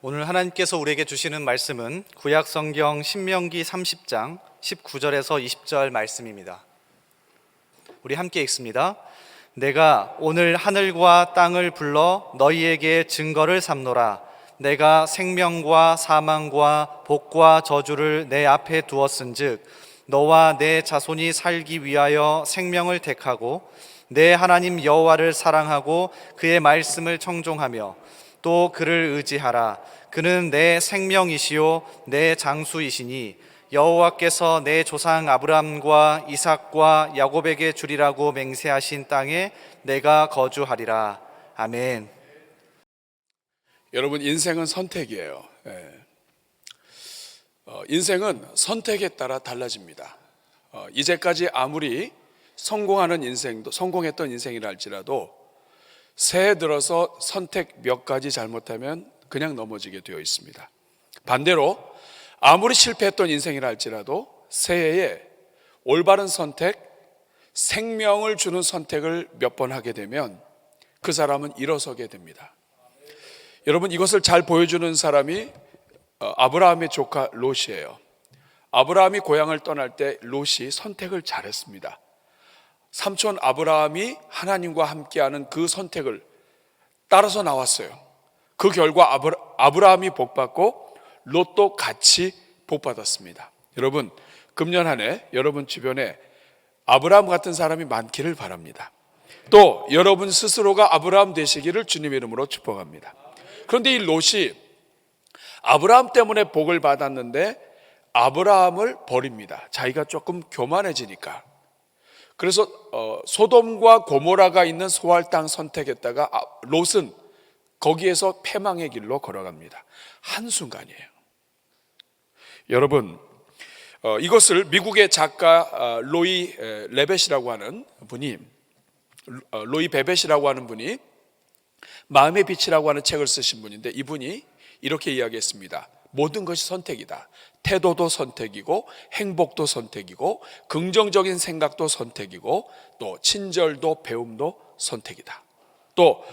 오늘 하나님께서 우리에게 주시는 말씀은 구약성경 신명기 30장 19절에서 20절 말씀입니다. 우리 함께 읽습니다. 내가 오늘 하늘과 땅을 불러 너희에게 증거를 삼노라. 내가 생명과 사망과 복과 저주를 내 앞에 두었은즉 너와 내 자손이 살기 위하여 생명을 택하고 내 하나님 여호와를 사랑하고 그의 말씀을 청종하며 또 그를 의지하라. 그는 내 생명이시요 내 장수이시니 여호와께서 내 조상 아브람과 이삭과 야곱에게 주리라고 맹세하신 땅에 내가 거주하리라. 아멘. 여러분, 인생은 선택이에요. 인생은 선택에 따라 달라집니다. 이제까지 아무리 성공했던 인생이라 할지라도 새해 들어서 선택 몇 가지 잘못하면 그냥 넘어지게 되어 있습니다. 반대로 아무리 실패했던 인생이라 할지라도 새해에 올바른 선택, 생명을 주는 선택을 몇 번 하게 되면 그 사람은 일어서게 됩니다. 여러분, 이것을 잘 보여주는 사람이 아브라함의 조카 롯이에요. 아브라함이 고향을 떠날 때 롯이 선택을 잘했습니다. 삼촌 아브라함이 하나님과 함께하는 그 선택을 따라서 나왔어요. 그 결과 아브라함이 복받고 롯도 같이 복받았습니다. 여러분, 금년 한 해 여러분 주변에 아브라함 같은 사람이 많기를 바랍니다. 또 여러분 스스로가 아브라함 되시기를 주님의 이름으로 축복합니다. 그런데 이 롯이 아브라함 때문에 복을 받았는데 아브라함을 버립니다. 자기가 조금 교만해지니까. 그래서 소돔과 고모라가 있는 소알 땅 선택했다가 롯은 거기에서 패망의 길로 걸어갑니다. 한순간이에요. 여러분, 이것을 미국의 작가 로이 베벳이라고 하는 분이 마음의 빛이라고 하는 책을 쓰신 분인데, 이분이 이렇게 이야기했습니다. 모든 것이 선택이다. 태도도 선택이고 행복도 선택이고 긍정적인 생각도 선택이고 또 친절도 배움도 선택이다. 또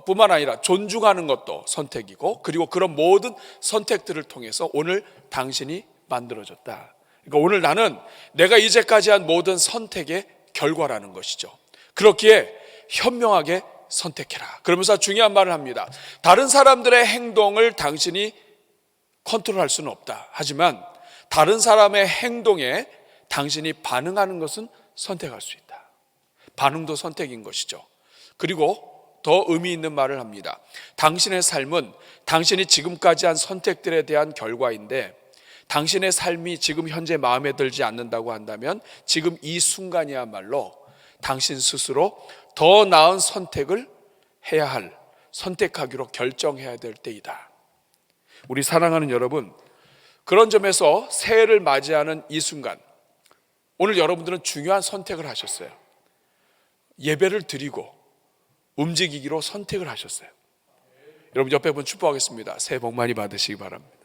뿐만 아니라 존중하는 것도 선택이고, 그리고 그런 모든 선택들을 통해서 오늘 당신이 만들어졌다. 그러니까 오늘 나는 내가 이제까지 한 모든 선택의 결과라는 것이죠. 그렇기에 현명하게 선택해라. 그러면서 중요한 말을 합니다. 다른 사람들의 행동을 당신이 컨트롤할 수는 없다. 하지만 다른 사람의 행동에 당신이 반응하는 것은 선택할 수 있다. 반응도 선택인 것이죠. 그리고 더 의미 있는 말을 합니다. 당신의 삶은 당신이 지금까지 한 선택들에 대한 결과인데, 당신의 삶이 지금 현재 마음에 들지 않는다고 한다면 지금 이 순간이야말로 당신 스스로 더 나은 선택을 해야 할, 선택하기로 결정해야 될 때이다. 우리 사랑하는 여러분, 그런 점에서 새해를 맞이하는 이 순간, 오늘 여러분들은 중요한 선택을 하셨어요. 예배를 드리고 움직이기로 선택을 하셨어요. 여러분 옆에 분 축복하겠습니다. 새해 복 많이 받으시기 바랍니다.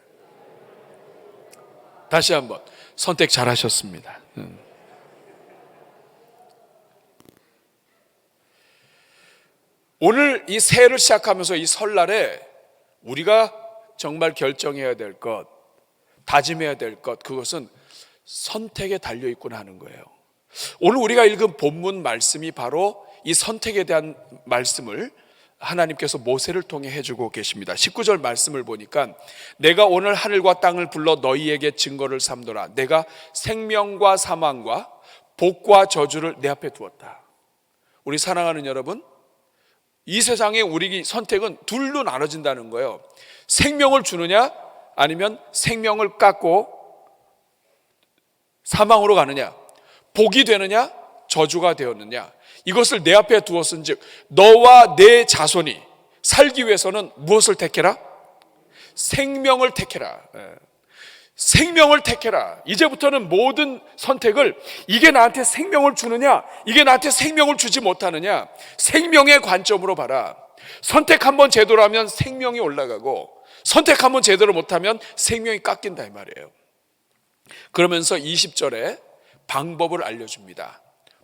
다시 한번 선택 잘 하셨습니다. 오늘 이 새해를 시작하면서 이 설날에 우리가 정말 결정해야 될 것, 다짐해야 될 것, 그것은 선택에 달려있구나 하는 거예요. 오늘 우리가 읽은 본문 말씀이 바로 이 선택에 대한 말씀을 하나님께서 모세를 통해 해주고 계십니다. 19절 말씀을 보니까 내가 오늘 하늘과 땅을 불러 너희에게 증거를 삼노라. 내가 생명과 사망과 복과 저주를 내 앞에 두었다. 우리 사랑하는 여러분, 이 세상에 우리 선택은 둘로 나눠진다는 거예요. 생명을 주느냐, 아니면 생명을 깎고 사망으로 가느냐, 복이 되느냐, 저주가 되었느냐. 이것을 내 앞에 두었은즉 너와 내 자손이 살기 위해서는 무엇을 택해라? 생명을 택해라. 생명을 택해라. 이제부터는 모든 선택을 이게 나한테 생명을 주느냐, 이게 나한테 생명을 주지 못하느냐, 생명의 관점으로 봐라. 선택 한번 제대로 하면 생명이 올라가고, 선택 한번 제대로 못하면 생명이 깎인다 이 말이에요. 그러면서 20절에 방법을 알려줍니다.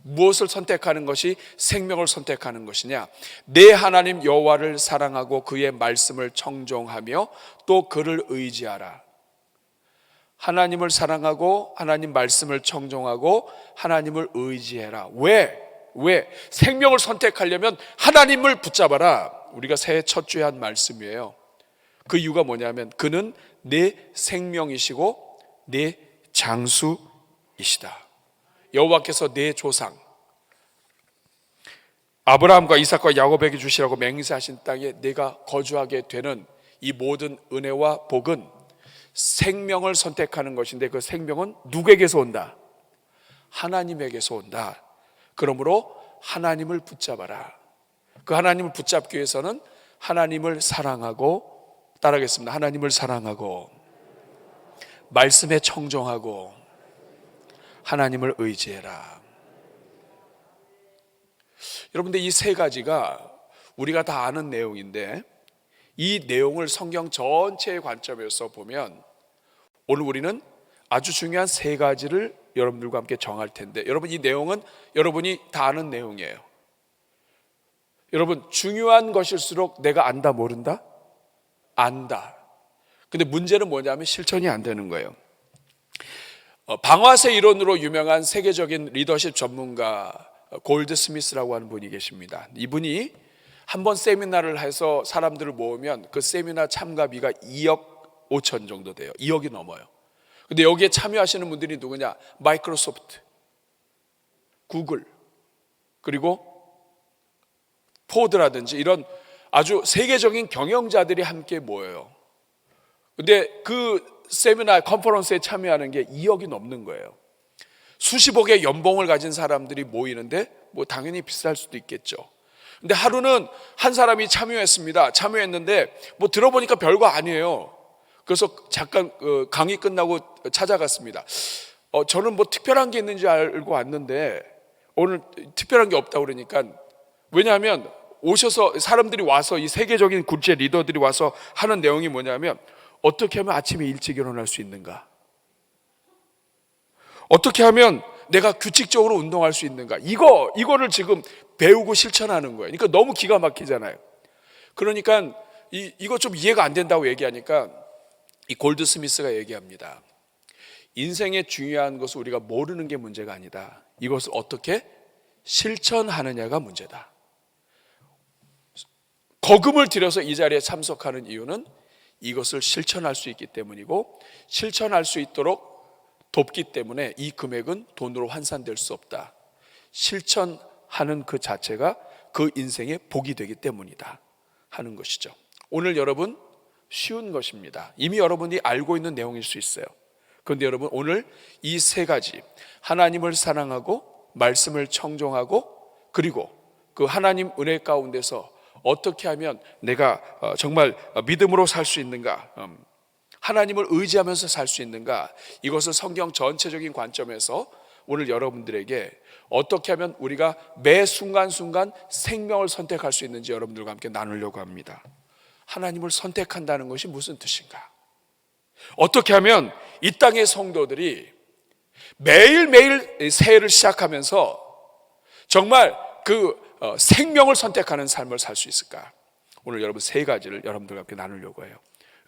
무엇을 선택하는 것이 생명을 선택하는 것이냐? 내 하나님 여호와를 사랑하고 그의 말씀을 청종하며 또 그를 의지하라. 하나님을 사랑하고 하나님 말씀을 청종하고 하나님을 의지해라. 왜? 생명을 선택하려면 하나님을 붙잡아라. 우리가 새해 첫 주에 한 말씀이에요. 그 이유가 뭐냐면 그는 내 생명이시고 내 장수이시다. 여호와께서 내 조상 아브라함과 이삭과 야곱에게 주시라고 맹세하신 땅에 내가 거주하게 되는 이 모든 은혜와 복은 생명을 선택하는 것인데 그 생명은 누구에게서 온다? 하나님에게서 온다. 그러므로 하나님을 붙잡아라. 그 하나님을 붙잡기 위해서는 하나님을 사랑하고, 따라하겠습니다. 하나님을 사랑하고 말씀에 청종하고 하나님을 의지해라. 여러분들 이 세 가지가 우리가 다 아는 내용인데 이 내용을 성경 전체의 관점에서 보면 오늘 우리는 아주 중요한 세 가지를 여러분들과 함께 정할 텐데, 여러분 이 내용은 여러분이 다 아는 내용이에요. 여러분 중요한 것일수록 내가 안다 모른다? 안다. 근데 문제는 뭐냐면 실천이 안 되는 거예요. 방아쇠 이론으로 유명한 세계적인 리더십 전문가 골드 스미스라고 하는 분이 계십니다. 이분이 한번 세미나를 해서 사람들을 모으면 그 세미나 참가비가 2억 5천 정도 돼요. 2억이 넘어요. 근데 여기에 참여하시는 분들이 누구냐? 마이크로소프트, 구글, 그리고 포드라든지 이런 아주 세계적인 경영자들이 함께 모여요. 근데 그 세미나 컨퍼런스에 참여하는 게 2억이 넘는 거예요. 수십억의 연봉을 가진 사람들이 모이는데 뭐 당연히 비쌀 수도 있겠죠. 근데 하루는 한 사람이 참여했는데 뭐 들어보니까 별거 아니에요. 그래서 잠깐 강의 끝나고 찾아갔습니다. 저는 뭐 특별한 게 있는지 알고 왔는데 오늘 특별한 게 없다고 그러니까, 왜냐하면 오셔서 사람들이 와서 이 세계적인 국제 리더들이 와서 하는 내용이 뭐냐면 어떻게 하면 아침에 일찍 일어날 수 있는가? 어떻게 하면 내가 규칙적으로 운동할 수 있는가? 이거를 지금 배우고 실천하는 거예요. 그러니까 너무 기가 막히잖아요. 그러니까 이거 좀 이해가 안 된다고 얘기하니까 이 골드 스미스가 얘기합니다. 인생에 중요한 것은 우리가 모르는 게 문제가 아니다. 이것을 어떻게 실천하느냐가 문제다. 거금을 들여서 이 자리에 참석하는 이유는 이것을 실천할 수 있기 때문이고, 실천할 수 있도록 돕기 때문에 이 금액은 돈으로 환산될 수 없다. 실천하는 그 자체가 그 인생의 복이 되기 때문이다 하는 것이죠. 오늘 여러분 쉬운 것입니다. 이미 여러분이 알고 있는 내용일 수 있어요. 그런데 여러분 오늘 이 세 가지, 하나님을 사랑하고 말씀을 청종하고 그리고 그 하나님 은혜 가운데서 어떻게 하면 내가 정말 믿음으로 살 수 있는가, 하나님을 의지하면서 살 수 있는가, 이것을 성경 전체적인 관점에서 오늘 여러분들에게 어떻게 하면 우리가 매 순간순간 생명을 선택할 수 있는지 여러분들과 함께 나누려고 합니다. 하나님을 선택한다는 것이 무슨 뜻인가? 어떻게 하면 이 땅의 성도들이 매일매일 새해를 시작하면서 정말 그 생명을 선택하는 삶을 살 수 있을까? 오늘 여러분 세 가지를 여러분들과 함께 나누려고 해요.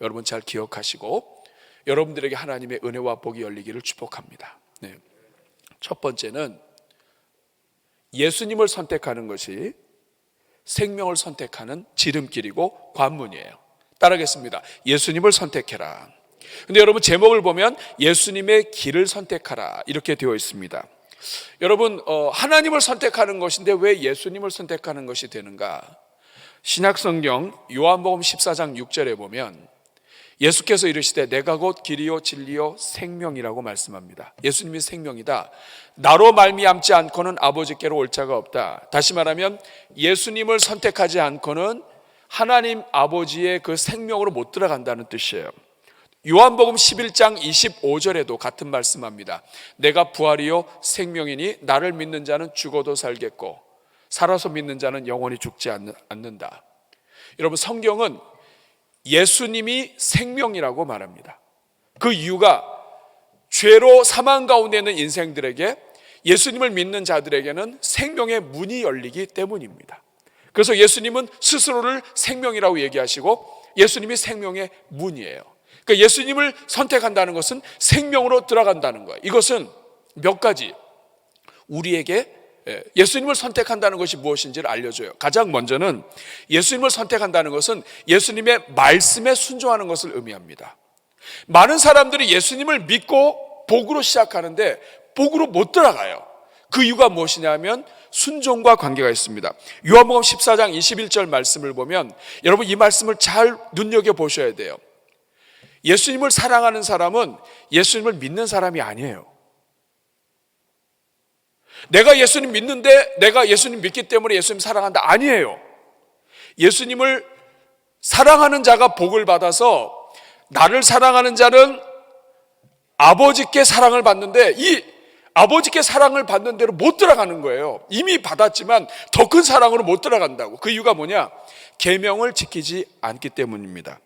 여러분 잘 기억하시고 여러분들에게 하나님의 은혜와 복이 열리기를 축복합니다. 네. 첫 번째는 예수님을 선택하는 것이 생명을 선택하는 지름길이고 관문이에요. 따라하겠습니다. 예수님을 선택해라. 근데 여러분 제목을 보면 예수님의 길을 선택하라 이렇게 되어 있습니다. 여러분 하나님을 선택하는 것인데 왜 예수님을 선택하는 것이 되는가? 신약성경 요한복음 14장 6절에 보면 예수께서 이르시되 내가 곧 길이요 진리요 생명이라고 말씀합니다. 예수님이 생명이다. 나로 말미암지 않고는 아버지께로 올 자가 없다. 다시 말하면 예수님을 선택하지 않고는 하나님 아버지의 그 생명으로 못 들어간다는 뜻이에요. 요한복음 11장 25절에도 같은 말씀합니다. 내가 부활이요 생명이니 나를 믿는 자는 죽어도 살겠고 살아서 믿는 자는 영원히 죽지 않는다. 여러분 성경은 예수님이 생명이라고 말합니다. 그 이유가 죄로 사망 가운데 있는 인생들에게 예수님을 믿는 자들에게는 생명의 문이 열리기 때문입니다. 그래서 예수님은 스스로를 생명이라고 얘기하시고 예수님이 생명의 문이에요. 그러니까 예수님을 선택한다는 것은 생명으로 들어간다는 거예요. 이것은 몇 가지 우리에게 예수님을 선택한다는 것이 무엇인지를 알려줘요. 가장 먼저는 예수님을 선택한다는 것은 예수님의 말씀에 순종하는 것을 의미합니다. 많은 사람들이 예수님을 믿고 복으로 시작하는데 복으로 못 들어가요. 그 이유가 무엇이냐면 순종과 관계가 있습니다. 요한복음 14장 21절 말씀을 보면 여러분 이 말씀을 잘 눈여겨보셔야 돼요. 예수님을 사랑하는 사람은 예수님을 믿는 사람이 아니에요. 내가 예수님 믿는데 내가 예수님 믿기 때문에 예수님 사랑한다, 아니에요. 예수님을 사랑하는 자가 복을 받아서 나를 사랑하는 자는 아버지께 사랑을 받는데 이 아버지께 사랑을 받는 대로 못 들어가는 거예요. 이미 받았지만 더 큰 사랑으로 못 들어간다고. 그 이유가 뭐냐? 계명을 지키지 않기 때문입니다.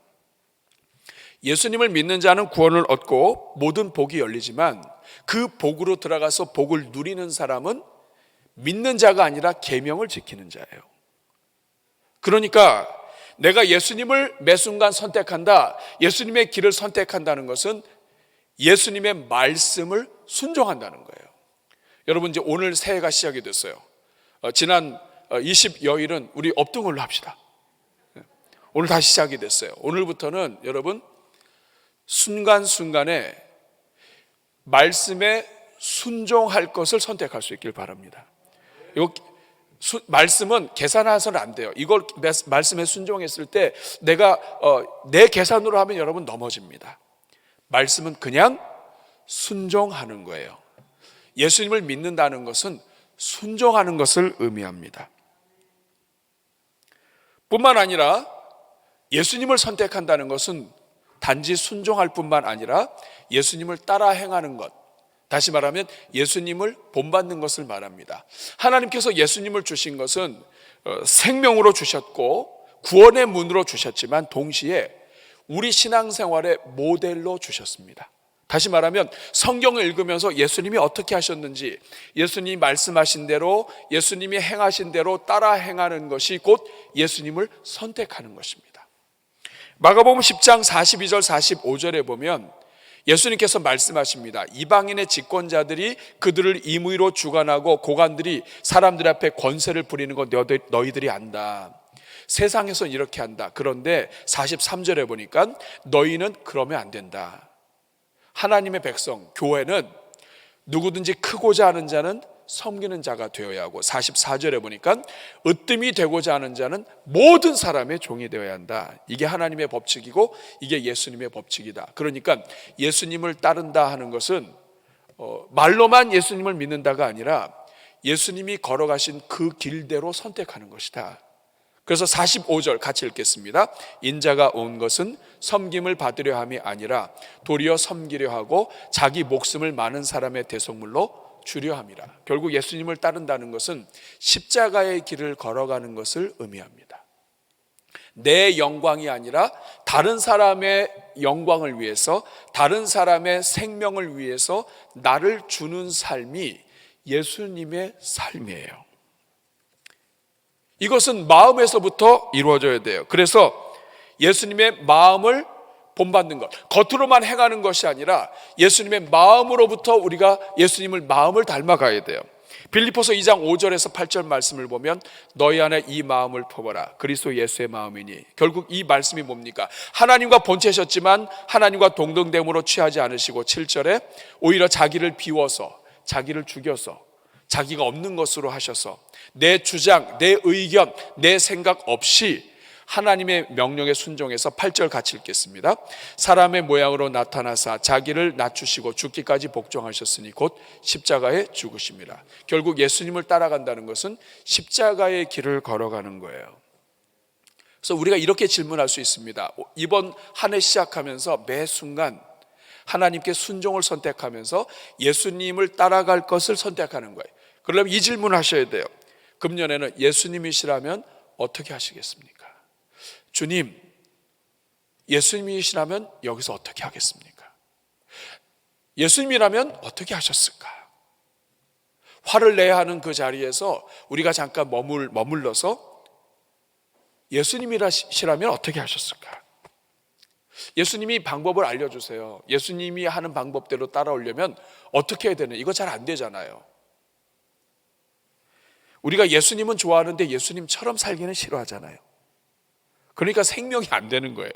예수님을 믿는 자는 구원을 얻고 모든 복이 열리지만 그 복으로 들어가서 복을 누리는 사람은 믿는 자가 아니라 계명을 지키는 자예요. 그러니까 내가 예수님을 매 순간 선택한다, 예수님의 길을 선택한다는 것은 예수님의 말씀을 순종한다는 거예요. 여러분 이제 오늘 새해가 시작이 됐어요. 지난 20여일은 우리 없던 걸로 합시다. 오늘 다시 시작이 됐어요. 오늘부터는 여러분 순간순간에 말씀에 순종할 것을 선택할 수 있길 바랍니다. 이거 말씀은 계산해서는 안 돼요. 이걸 말씀에 순종했을 때 내가 내 계산으로 하면 여러분 넘어집니다. 말씀은 그냥 순종하는 거예요. 예수님을 믿는다는 것은 순종하는 것을 의미합니다. 뿐만 아니라 예수님을 선택한다는 것은 단지 순종할 뿐만 아니라 예수님을 따라 행하는 것, 다시 말하면 예수님을 본받는 것을 말합니다. 하나님께서 예수님을 주신 것은 생명으로 주셨고 구원의 문으로 주셨지만 동시에 우리 신앙생활의 모델로 주셨습니다. 다시 말하면 성경을 읽으면서 예수님이 어떻게 하셨는지, 예수님이 말씀하신 대로, 예수님이 행하신 대로 따라 행하는 것이 곧 예수님을 선택하는 것입니다. 마가복음 10장 42절 45절에 보면 예수님께서 말씀하십니다. 이방인의 집권자들이 그들을 임의로 주관하고 고관들이 사람들 앞에 권세를 부리는 것 너희들이 안다. 세상에서는 이렇게 한다. 그런데 43절에 보니까 너희는 그러면 안 된다. 하나님의 백성, 교회는 누구든지 크고자 하는 자는 섬기는 자가 되어야 하고, 44절에 보니까 으뜸이 되고자 하는 자는 모든 사람의 종이 되어야 한다. 이게 하나님의 법칙이고 이게 예수님의 법칙이다. 그러니까 예수님을 따른다 하는 것은 말로만 예수님을 믿는다가 아니라 예수님이 걸어가신 그 길대로 선택하는 것이다. 그래서 45절 같이 읽겠습니다. 인자가 온 것은 섬김을 받으려 함이 아니라 도리어 섬기려 하고 자기 목숨을 많은 사람의 대속물로 주려 함이라. 결국 예수님을 따른다는 것은 십자가의 길을 걸어가는 것을 의미합니다. 내 영광이 아니라 다른 사람의 영광을 위해서, 다른 사람의 생명을 위해서 나를 주는 삶이 예수님의 삶이에요. 이것은 마음에서부터 이루어져야 돼요. 그래서 예수님의 마음을 본받는 것, 겉으로만 행하는 것이 아니라 예수님의 마음으로부터 우리가 예수님을 마음을 닮아가야 돼요. 빌립보서 2장 5절에서 8절 말씀을 보면 너희 안에 이 마음을 품어라. 그리스도 예수의 마음이니. 결국 이 말씀이 뭡니까? 하나님과 본체셨지만 하나님과 동등됨으로 취하지 않으시고 7절에 오히려 자기를 비워서, 자기를 죽여서 자기가 없는 것으로 하셔서 내 주장, 내 의견, 내 생각 없이 하나님의 명령에 순종해서 8절 같이 읽겠습니다. 사람의 모양으로 나타나사 자기를 낮추시고 죽기까지 복종하셨으니 곧 십자가에 죽으십니다. 결국 예수님을 따라간다는 것은 십자가의 길을 걸어가는 거예요. 그래서 우리가 이렇게 질문할 수 있습니다. 이번 한 해 시작하면서 매 순간 하나님께 순종을 선택하면서 예수님을 따라갈 것을 선택하는 거예요. 그러면 이 질문을 하셔야 돼요. 금년에는 예수님이시라면 어떻게 하시겠습니까? 주님, 예수님이시라면 여기서 어떻게 하겠습니까? 예수님이라면 어떻게 하셨을까? 화를 내야 하는 그 자리에서 우리가 잠깐 머물러서 예수님이라시라면 어떻게 하셨을까? 예수님이 방법을 알려주세요. 예수님이 하는 방법대로 따라오려면 어떻게 해야 되나? 이거 잘 안 되잖아요. 우리가 예수님은 좋아하는데 예수님처럼 살기는 싫어하잖아요. 그러니까 생명이 안 되는 거예요.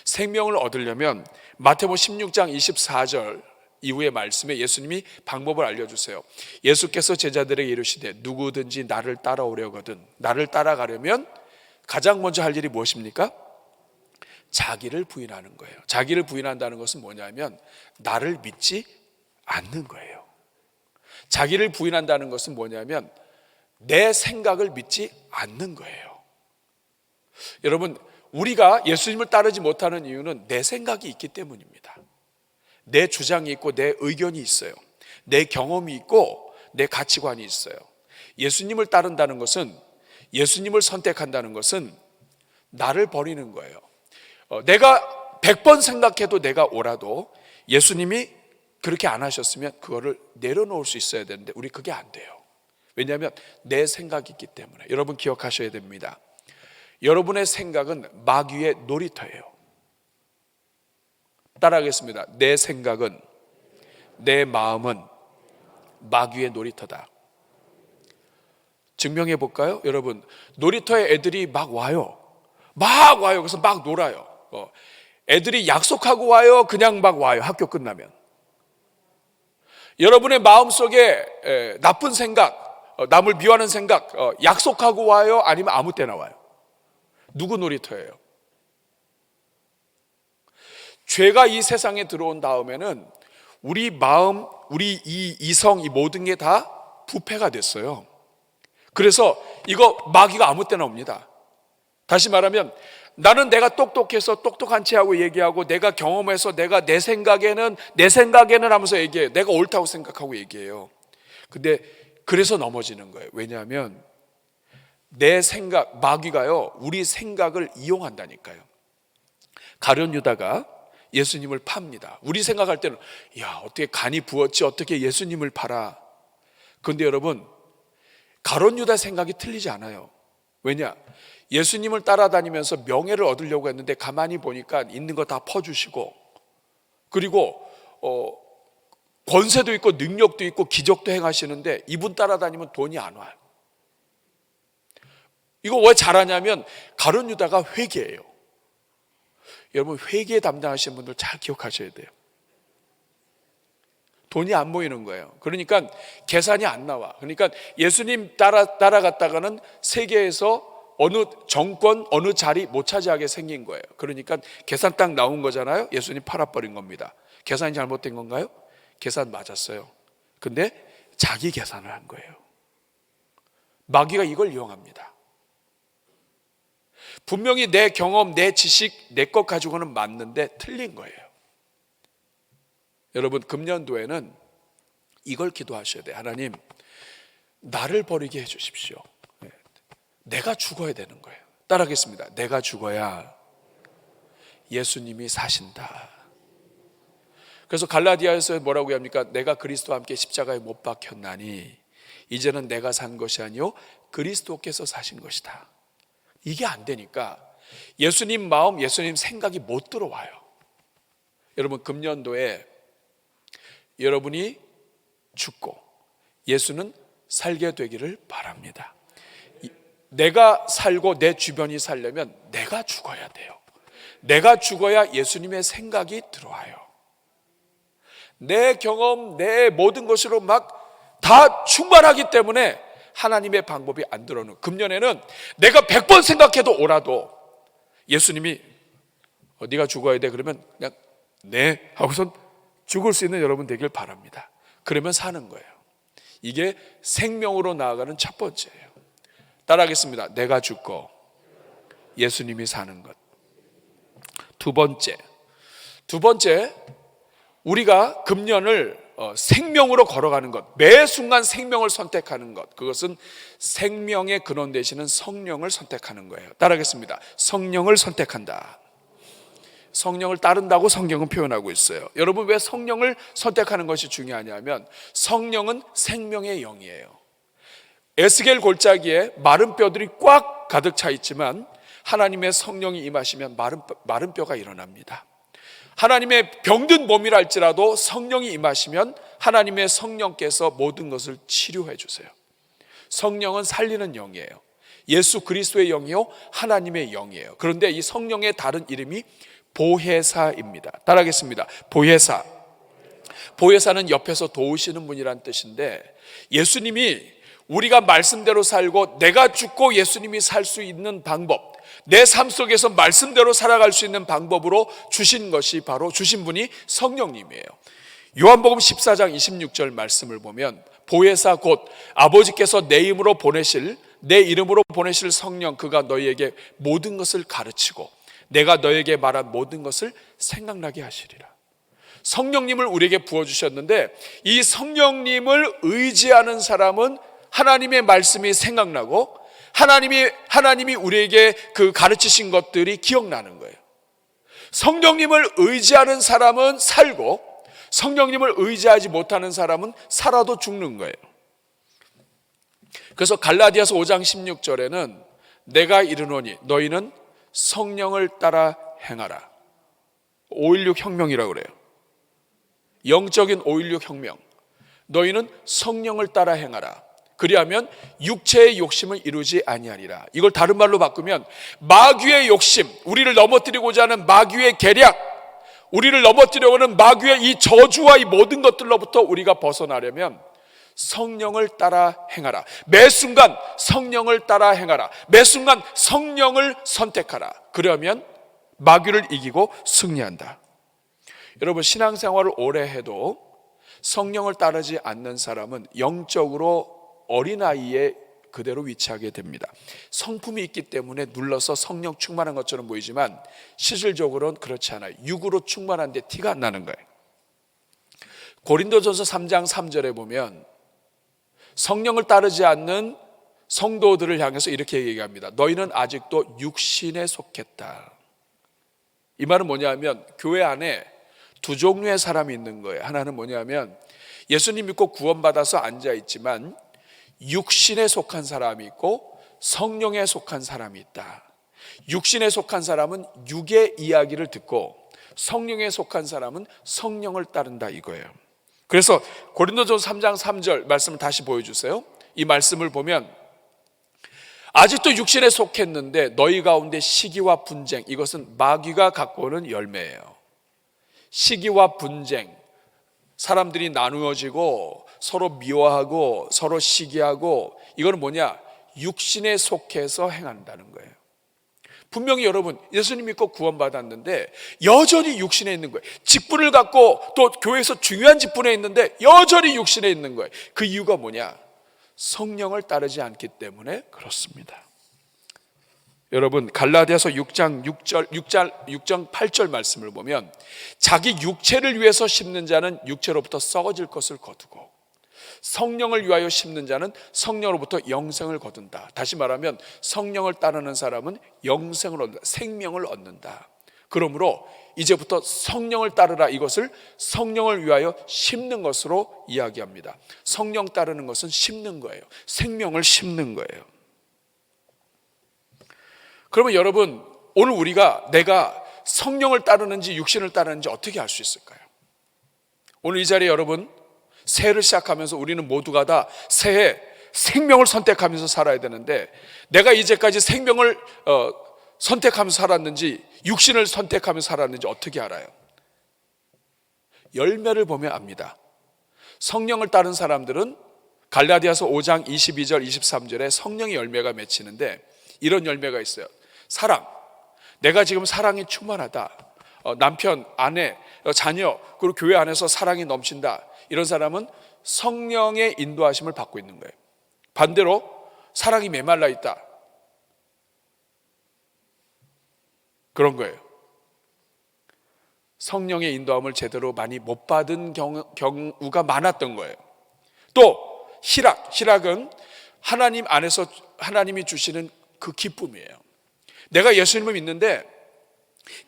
생명을 얻으려면 마태복음 16장 24절 이후의 말씀에 예수님이 방법을 알려주세요. 예수께서 제자들에게 이르시되 누구든지 나를 따라오려거든, 나를 따라가려면 가장 먼저 할 일이 무엇입니까? 자기를 부인하는 거예요. 자기를 부인한다는 것은 뭐냐면 나를 믿지 않는 거예요. 자기를 부인한다는 것은 뭐냐면 내 생각을 믿지 않는 거예요. 여러분, 우리가 예수님을 따르지 못하는 이유는 내 생각이 있기 때문입니다. 내 주장이 있고 내 의견이 있어요. 내 경험이 있고 내 가치관이 있어요. 예수님을 따른다는 것은, 예수님을 선택한다는 것은 나를 버리는 거예요. 내가 100번 생각해도 내가 옳아도 예수님이 그렇게 안 하셨으면 그거를 내려놓을 수 있어야 되는데 우리 그게 안 돼요. 왜냐하면 내 생각이 있기 때문에. 여러분 기억하셔야 됩니다. 여러분의 생각은 마귀의 놀이터예요. 따라하겠습니다. 내 생각은, 내 마음은 마귀의 놀이터다. 증명해 볼까요? 여러분, 놀이터에 애들이 막 와요. 그래서 막 놀아요. 애들이 약속하고 와요? 그냥 막 와요? 학교 끝나면? 여러분의 마음속에 나쁜 생각, 남을 미워하는 생각, 약속하고 와요? 아니면 아무 때나 와요? 누구 놀이터예요? 죄가 이 세상에 들어온 다음에는 우리 마음, 우리 이 이성, 이 모든 게 다 부패가 됐어요. 그래서 이거 마귀가 아무 때나 옵니다. 다시 말하면 나는 내가 똑똑해서 똑똑한 체하고 얘기하고, 내가 경험해서 내가 내 생각에는 하면서 얘기해요. 내가 옳다고 생각하고 얘기해요. 근데 그래서 넘어지는 거예요. 왜냐하면 내 생각, 마귀가요 우리 생각을 이용한다니까요. 가룟 유다가 예수님을 팝니다. 우리 생각할 때는 야, 어떻게 간이 부었지, 어떻게 예수님을 팔아. 그런데 여러분, 가룟 유다 생각이 틀리지 않아요. 왜냐? 예수님을 따라다니면서 명예를 얻으려고 했는데 가만히 보니까 있는 거 다 퍼주시고, 그리고 권세도 있고 능력도 있고 기적도 행하시는데 이분 따라다니면 돈이 안 와요. 이거 왜 잘하냐면 가룟 유다가 회계예요. 여러분, 회계 담당하시는 분들 잘 기억하셔야 돼요. 돈이 안 모이는 거예요. 그러니까 계산이 안 나와. 그러니까 예수님 따라갔다가는 세계에서 어느 정권, 어느 자리 못 차지하게 생긴 거예요. 그러니까 계산 딱 나온 거잖아요. 예수님 팔아버린 겁니다. 계산이 잘못된 건가요? 계산 맞았어요. 근데 자기 계산을 한 거예요. 마귀가 이걸 이용합니다. 분명히 내 경험, 내 지식, 내 것 가지고는 맞는데 틀린 거예요. 여러분, 금년도에는 이걸 기도하셔야 돼요. 하나님, 나를 버리게 해주십시오. 내가 죽어야 되는 거예요. 따라하겠습니다. 내가 죽어야 예수님이 사신다. 그래서 갈라디아에서 뭐라고 합니까? 내가 그리스도와 함께 십자가에 못 박혔나니 이제는 내가 산 것이 아니요 그리스도께서 사신 것이다. 이게 안 되니까 예수님 마음, 예수님 생각이 못 들어와요. 여러분, 금년도에 여러분이 죽고 예수는 살게 되기를 바랍니다. 내가 살고 내 주변이 살려면 내가 죽어야 돼요. 내가 죽어야 예수님의 생각이 들어와요. 내 경험, 내 모든 것으로 막 다 충만하기 때문에 하나님의 방법이 안 들어오는, 금년에는 내가 100번 생각해도 옳아도 예수님이 네가 죽어야 돼 그러면 그냥 네 하고선 죽을 수 있는 여러분 되길 바랍니다. 그러면 사는 거예요. 이게 생명으로 나아가는 첫 번째예요. 따라하겠습니다. 내가 죽고 예수님이 사는 것. 두 번째, 우리가 금년을 생명으로 걸어가는 것, 매 순간 생명을 선택하는 것, 그것은 생명의 근원 되시는 성령을 선택하는 거예요. 따라하겠습니다. 성령을 선택한다. 성령을 따른다고 성경은 표현하고 있어요. 여러분, 왜 성령을 선택하는 것이 중요하냐면 성령은 생명의 영이에요. 에스겔 골짜기에 마른 뼈들이 꽉 가득 차 있지만 하나님의 성령이 임하시면 마른 뼈가 일어납니다. 하나님의 병든 몸이랄지라도 성령이 임하시면 하나님의 성령께서 모든 것을 치료해 주세요. 성령은 살리는 영이에요. 예수 그리스도의 영이요 하나님의 영이에요. 그런데 이 성령의 다른 이름이 보혜사입니다. 따라하겠습니다. 보혜사. 보혜사는 옆에서 도우시는 분이란 뜻인데, 예수님이 우리가 말씀대로 살고 내가 죽고 예수님이 살 수 있는 방법, 내 삶 속에서 말씀대로 살아갈 수 있는 방법으로 주신 것이 바로 주신 분이 성령님이에요. 요한복음 14장 26절 말씀을 보면 보혜사 곧 아버지께서 내 이름으로 보내실 성령, 그가 너희에게 모든 것을 가르치고 내가 너에게 말한 모든 것을 생각나게 하시리라. 성령님을 우리에게 부어주셨는데 이 성령님을 의지하는 사람은 하나님의 말씀이 생각나고 하나님이 우리에게 그 가르치신 것들이 기억나는 거예요. 성령님을 의지하는 사람은 살고 성령님을 의지하지 못하는 사람은 살아도 죽는 거예요. 그래서 갈라디아서 5장 16절에는 내가 이르노니 너희는 성령을 따라 행하라. 5.16 혁명이라고 그래요. 영적인 5.16 혁명. 너희는 성령을 따라 행하라. 그리하면 육체의 욕심을 이루지 아니하리라. 이걸 다른 말로 바꾸면 마귀의 욕심, 우리를 넘어뜨리고자 하는 마귀의 계략, 우리를 넘어뜨려고 하는 마귀의 이 저주와 이 모든 것들로부터 우리가 벗어나려면 성령을 따라 행하라. 매 순간 성령을 따라 행하라. 매 순간 성령을 선택하라. 그러면 마귀를 이기고 승리한다. 여러분, 신앙생활을 오래 해도 성령을 따르지 않는 사람은 영적으로 어린아이에 그대로 위치하게 됩니다. 성품이 있기 때문에 눌러서 성령 충만한 것처럼 보이지만 실질적으로는 그렇지 않아요. 육으로 충만한데 티가 안 나는 거예요. 고린도전서 3장 3절에 보면 성령을 따르지 않는 성도들을 향해서 이렇게 얘기합니다. 너희는 아직도 육신에 속했다. 이 말은 뭐냐면 교회 안에 두 종류의 사람이 있는 거예요. 하나는 뭐냐면 예수님 믿고 구원받아서 앉아있지만 육신에 속한 사람이 있고 성령에 속한 사람이 있다. 육신에 속한 사람은 육의 이야기를 듣고 성령에 속한 사람은 성령을 따른다 이거예요. 그래서 고린도전서 3장 3절 말씀을 다시 보여주세요. 이 말씀을 보면 아직도 육신에 속했는데 너희 가운데 시기와 분쟁, 이것은 마귀가 갖고 오는 열매예요. 시기와 분쟁, 사람들이 나누어지고 서로 미워하고 서로 시기하고, 이거는 뭐냐? 육신에 속해서 행한다는 거예요. 분명히 여러분 예수님 믿고 구원받았는데 여전히 육신에 있는 거예요. 직분을 갖고 또 교회에서 중요한 직분에 있는데 여전히 육신에 있는 거예요. 그 이유가 뭐냐? 성령을 따르지 않기 때문에 그렇습니다. 여러분 갈라디아서 6장 8절 말씀을 보면 자기 육체를 위해서 심는 자는 육체로부터 썩어질 것을 거두고 성령을 위하여 심는 자는 성령으로부터 영생을 거둔다. 다시 말하면 성령을 따르는 사람은 영생을 얻는다. 생명을 얻는다. 그러므로 이제부터 성령을 따르라, 이것을 성령을 위하여 심는 것으로 이야기합니다. 성령 따르는 것은 심는 거예요. 생명을 심는 거예요. 그러면 여러분 오늘 내가 성령을 따르는지 육신을 따르는지 어떻게 알 수 있을까요? 오늘 이 자리에 여러분 새해를 시작하면서 우리는 모두가 다 새해 생명을 선택하면서 살아야 되는데 내가 이제까지 생명을 선택하면서 살았는지 육신을 선택하면서 살았는지 어떻게 알아요? 열매를 보면 압니다. 성령을 따른 사람들은 갈라디아서 5장 22절 23절에 성령의 열매가 맺히는데 이런 열매가 있어요. 사랑, 내가 지금 사랑이 충만하다. 남편, 아내, 자녀, 그리고 교회 안에서 사랑이 넘친다. 이런 사람은 성령의 인도하심을 받고 있는 거예요. 반대로 사랑이 메말라 있다. 그런 거예요. 성령의 인도함을 제대로 많이 못 받은 경우가 많았던 거예요. 또 희락은 하나님 안에서 하나님이 주시는 그 기쁨이에요. 내가 예수님을 믿는데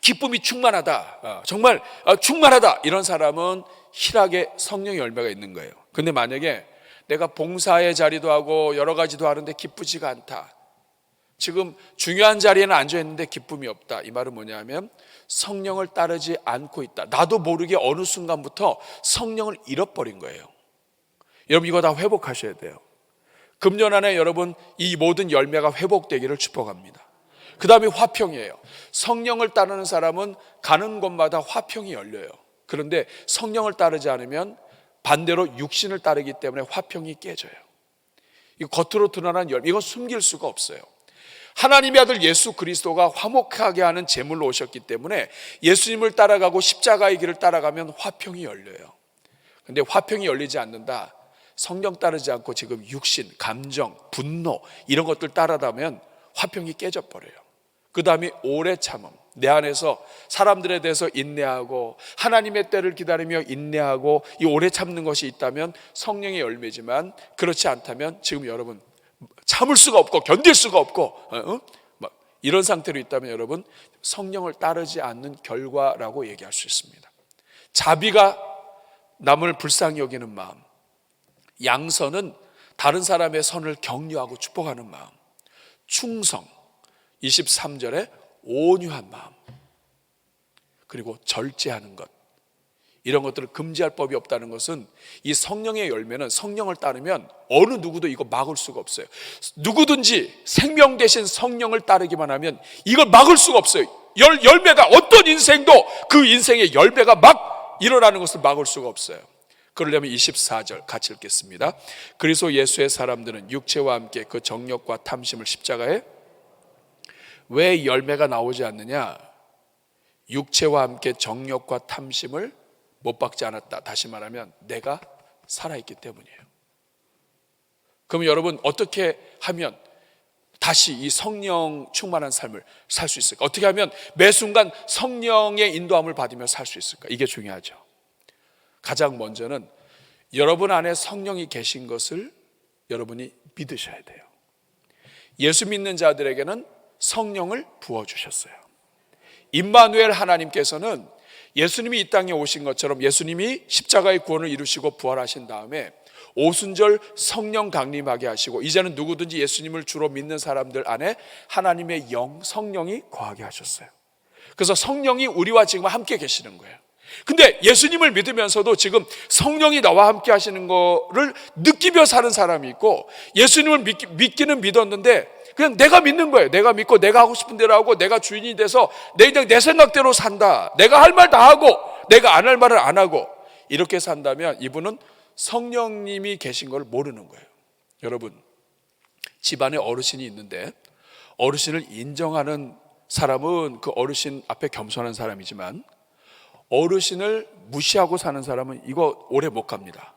기쁨이 충만하다, 정말 충만하다, 이런 사람은 희락의 성령의 열매가 있는 거예요. 근데 만약에 내가 봉사의 자리도 하고 여러 가지도 하는데 기쁘지가 않다, 지금 중요한 자리에는 앉아있는데 기쁨이 없다, 이 말은 뭐냐면 성령을 따르지 않고 있다. 나도 모르게 어느 순간부터 성령을 잃어버린 거예요. 여러분, 이거 다 회복하셔야 돼요. 금년 안에 여러분 이 모든 열매가 회복되기를 축복합니다. 그 다음에 화평이에요. 성령을 따르는 사람은 가는 곳마다 화평이 열려요. 그런데 성령을 따르지 않으면 반대로 육신을 따르기 때문에 화평이 깨져요. 이 겉으로 드러난 열매, 이건 숨길 수가 없어요. 하나님의 아들 예수 그리스도가 화목하게 하는 제물로 오셨기 때문에 예수님을 따라가고 십자가의 길을 따라가면 화평이 열려요. 그런데 화평이 열리지 않는다, 성령 따르지 않고 지금 육신, 감정, 분노 이런 것들 따라다면 화평이 깨져버려요. 그 다음에 오래 참음, 내 안에서 사람들에 대해서 인내하고 하나님의 때를 기다리며 인내하고 이 오래 참는 것이 있다면 성령의 열매지만, 그렇지 않다면 지금 여러분 참을 수가 없고 견딜 수가 없고 이런 상태로 있다면 여러분 성령을 따르지 않는 결과라고 얘기할 수 있습니다. 자비가 남을 불쌍히 여기는 마음, 양선은 다른 사람의 선을 격려하고 축복하는 마음, 충성, 23절에 온유한 마음, 그리고 절제하는 것, 이런 것들을 금지할 법이 없다는 것은 이 성령의 열매는 성령을 따르면 어느 누구도 이거 막을 수가 없어요. 누구든지 생명 되신 성령을 따르기만 하면 이걸 막을 수가 없어요. 열매가 어떤 인생도 그 인생의 열매가 막 일어나는 것을 막을 수가 없어요. 그러려면 24절 같이 읽겠습니다. 그리스도 예수의 사람들은 육체와 함께 그 정욕과 탐심을 십자가에, 왜 열매가 나오지 않느냐? 육체와 함께 정욕과 탐심을 못 박지 않았다. 다시 말하면 내가 살아있기 때문이에요. 그럼 여러분 어떻게 하면 다시 이 성령 충만한 삶을 살 수 있을까? 어떻게 하면 매 순간 성령의 인도함을 받으며 살 수 있을까? 이게 중요하죠. 가장 먼저는 여러분 안에 성령이 계신 것을 여러분이 믿으셔야 돼요. 예수 믿는 자들에게는 성령을 부어주셨어요. 임마누엘 하나님께서는 예수님이 이 땅에 오신 것처럼 예수님이 십자가의 구원을 이루시고 부활하신 다음에 오순절 성령 강림하게 하시고, 이제는 누구든지 예수님을 주로 믿는 사람들 안에 하나님의 영, 성령이 거하게 하셨어요. 그래서 성령이 우리와 지금 함께 계시는 거예요. 근데 예수님을 믿으면서도 지금 성령이 나와 함께 하시는 거를 느끼며 사는 사람이 있고, 예수님을 믿기는 믿었는데 그냥 내가 믿는 거예요. 내가 믿고 내가 하고 싶은 대로 하고 내가 주인이 돼서 내 생각대로 산다, 내가 할 말 다 하고 내가 안 할 말을 안 하고, 이렇게 산다면 이분은 성령님이 계신 걸 모르는 거예요. 여러분, 집안에 어르신이 있는데 어르신을 인정하는 사람은 그 어르신 앞에 겸손한 사람이지만, 어르신을 무시하고 사는 사람은 이거 오래 못 갑니다.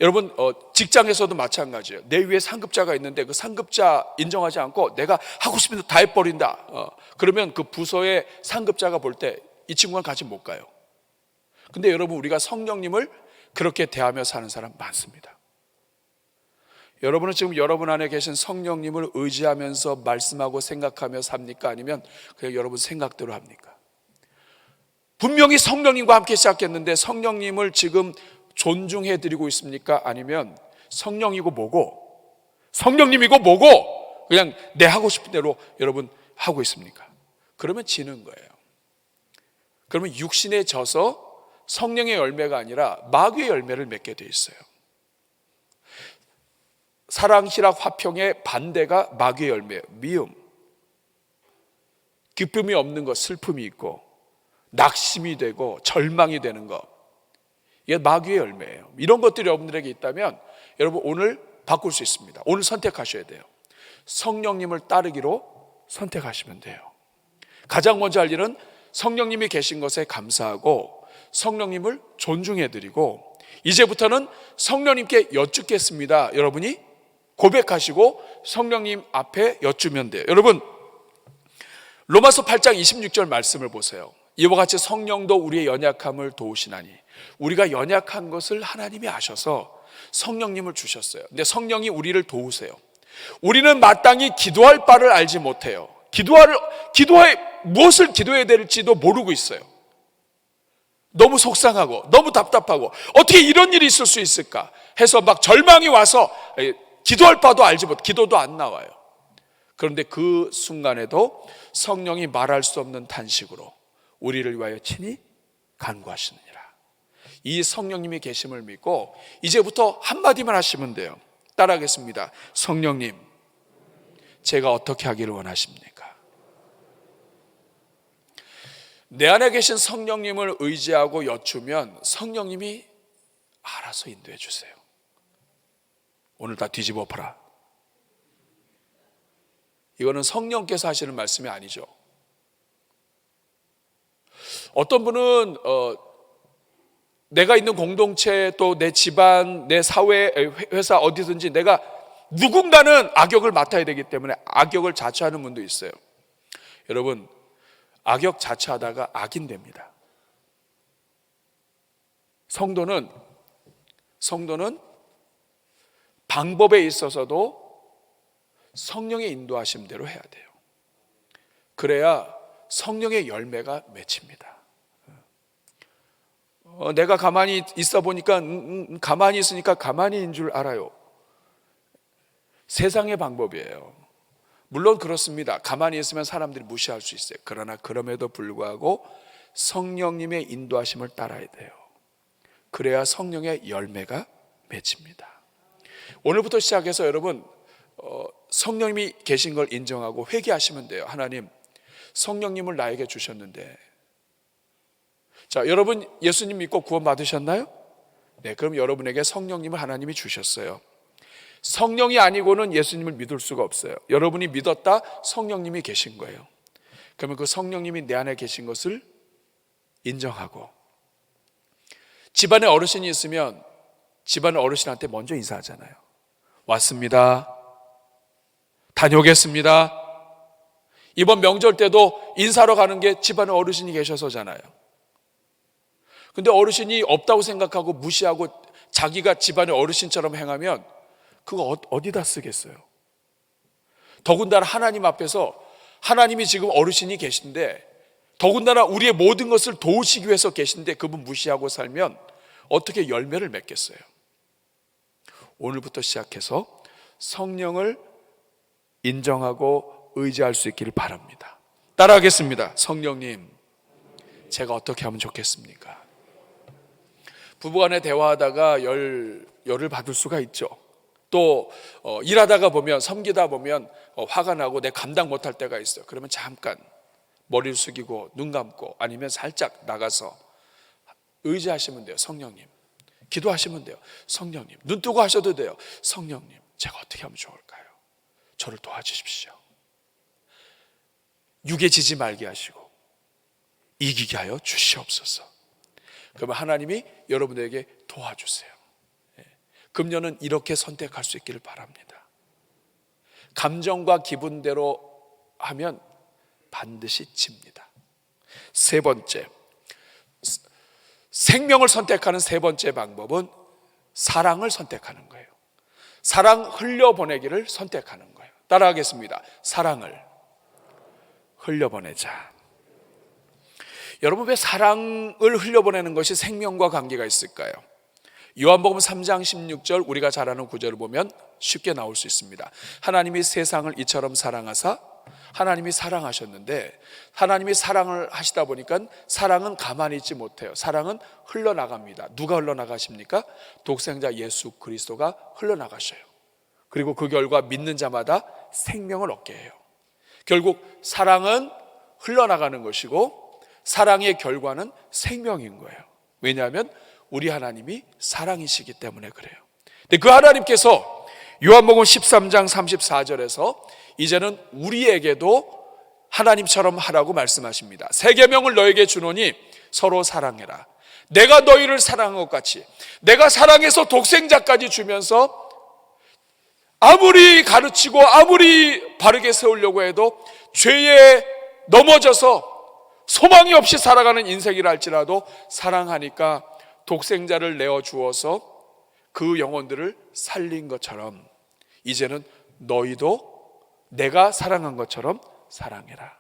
여러분, 직장에서도 마찬가지예요. 내 위에 상급자가 있는데 그 상급자 인정하지 않고 내가 하고 싶은 대로 다 해버린다. 그러면 그 부서의 상급자가 볼 때 이 친구는 같이 못 가요. 근데 여러분, 우리가 성령님을 그렇게 대하며 사는 사람 많습니다. 여러분은 지금 여러분 안에 계신 성령님을 의지하면서 말씀하고 생각하며 삽니까? 아니면 그냥 여러분 생각대로 합니까? 분명히 성령님과 함께 시작했는데 성령님을 지금 존중해드리고 있습니까? 아니면 성령이고 뭐고, 성령님이고 뭐고 그냥 내 하고 싶은 대로 여러분 하고 있습니까? 그러면 지는 거예요. 그러면 육신에 져서 성령의 열매가 아니라 마귀의 열매를 맺게 돼 있어요. 사랑, 희락, 화평의 반대가 마귀의 열매예요. 미움, 기쁨이 없는 것, 슬픔이 있고 낙심이 되고 절망이 되는 것, 이게 마귀의 열매예요. 이런 것들이 여러분들에게 있다면 여러분 오늘 바꿀 수 있습니다. 오늘 선택하셔야 돼요. 성령님을 따르기로 선택하시면 돼요. 가장 먼저 할 일은 성령님이 계신 것에 감사하고 성령님을 존중해드리고, 이제부터는 성령님께 여쭙겠습니다. 여러분이 고백하시고 성령님 앞에 여쭈면 돼요. 여러분, 로마서 8장 26절 말씀을 보세요. 이와 같이 성령도 우리의 연약함을 도우시나니, 우리가 연약한 것을 하나님이 아셔서 성령님을 주셨어요. 근데 성령이 우리를 도우세요. 우리는 마땅히 기도할 바를 알지 못해요. 기도에 무엇을 기도해야 될지도 모르고 있어요. 너무 속상하고 너무 답답하고 어떻게 이런 일이 있을 수 있을까 해서 막 절망이 와서 기도할 바도 알지 못, 기도도 안 나와요. 그런데 그 순간에도 성령이 말할 수 없는 탄식으로 우리를 위하여 친히 간구하시느니라. 이 성령님이 계심을 믿고 이제부터 한마디만 하시면 돼요. 따라하겠습니다. 성령님, 제가 어떻게 하기를 원하십니까? 내 안에 계신 성령님을 의지하고 여쭈면 성령님이 알아서 인도해 주세요. 오늘 다 뒤집어 엎어라. 이거는 성령께서 하시는 말씀이 아니죠. 어떤 분은 내가 있는 공동체, 또 내 집안, 내 사회, 회사 어디든지 내가 누군가는 악역을 맡아야 되기 때문에 악역을 자처하는 분도 있어요. 여러분, 악역 자처하다가 악인 됩니다. 성도는 방법에 있어서도 성령의 인도하심대로 해야 돼요. 그래야 성령의 열매가 맺힙니다. 내가 가만히 있어 보니까 가만히 있으니까 가만히인 줄 알아요. 세상의 방법이에요. 물론 그렇습니다. 가만히 있으면 사람들이 무시할 수 있어요. 그러나 그럼에도 불구하고 성령님의 인도하심을 따라야 돼요. 그래야 성령의 열매가 맺힙니다. 오늘부터 시작해서 여러분 성령님이 계신 걸 인정하고 회개하시면 돼요. 하나님, 성령님을 나에게 주셨는데, 자, 여러분 예수님 믿고 구원 받으셨나요? 네, 그럼 여러분에게 성령님을 하나님이 주셨어요. 성령이 아니고는 예수님을 믿을 수가 없어요. 여러분이 믿었다, 성령님이 계신 거예요. 그러면 그 성령님이 내 안에 계신 것을 인정하고, 집안에 어르신이 있으면 집안의 어르신한테 먼저 인사하잖아요. 왔습니다. 다녀오겠습니다. 이번 명절 때도 인사하러 가는 게 집안에 어르신이 계셔서잖아요. 근데 어르신이 없다고 생각하고 무시하고 자기가 집안의 어르신처럼 행하면 그거 어디다 쓰겠어요? 더군다나 하나님 앞에서 하나님이 지금 어르신이 계신데, 더군다나 우리의 모든 것을 도우시기 위해서 계신데 그분 무시하고 살면 어떻게 열매를 맺겠어요? 오늘부터 시작해서 성령을 인정하고 의지할 수 있기를 바랍니다. 따라하겠습니다. 성령님, 제가 어떻게 하면 좋겠습니까? 부부간에 대화하다가 열을 받을 수가 있죠. 또 일하다가 보면, 섬기다 보면 화가 나고 내 감당 못할 때가 있어요. 그러면 잠깐 머리를 숙이고 눈 감고 아니면 살짝 나가서 의지하시면 돼요. 성령님, 기도하시면 돼요. 성령님, 눈 뜨고 하셔도 돼요. 성령님, 제가 어떻게 하면 좋을까요? 저를 도와주십시오. 유개지지 말게 하시고 이기게 하여 주시옵소서. 그러면 하나님이 여러분에게 도와주세요. 금년은 이렇게 선택할 수 있기를 바랍니다. 감정과 기분대로 하면 반드시 집니다. 세 번째, 생명을 선택하는 세 번째 방법은 사랑을 선택하는 거예요. 사랑 흘려보내기를 선택하는 거예요. 따라하겠습니다. 사랑을 흘려보내자. 여러분, 왜 사랑을 흘려보내는 것이 생명과 관계가 있을까요? 요한복음 3장 16절 우리가 잘 아는 구절을 보면 쉽게 나올 수 있습니다. 하나님이 세상을 이처럼 사랑하사, 하나님이 사랑하셨는데 하나님이 사랑을 하시다 보니까 사랑은 가만히 있지 못해요. 사랑은 흘러나갑니다. 누가 흘러나가십니까? 독생자 예수 그리스도가 흘러나가셔요. 그리고 그 결과 믿는 자마다 생명을 얻게 해요. 결국 사랑은 흘러나가는 것이고 사랑의 결과는 생명인 거예요. 왜냐하면 우리 하나님이 사랑이시기 때문에 그래요. 근데 그 하나님께서 요한복음 13장 34절에서 이제는 우리에게도 하나님처럼 하라고 말씀하십니다. 새 계명을 너에게 주노니 서로 사랑해라. 내가 너희를 사랑한 것 같이, 내가 사랑해서 독생자까지 주면서 아무리 가르치고 아무리 바르게 세우려고 해도 죄에 넘어져서 소망이 없이 살아가는 인생이라 할지라도 사랑하니까 독생자를 내어주어서 그 영혼들을 살린 것처럼 이제는 너희도 내가 사랑한 것처럼 사랑해라.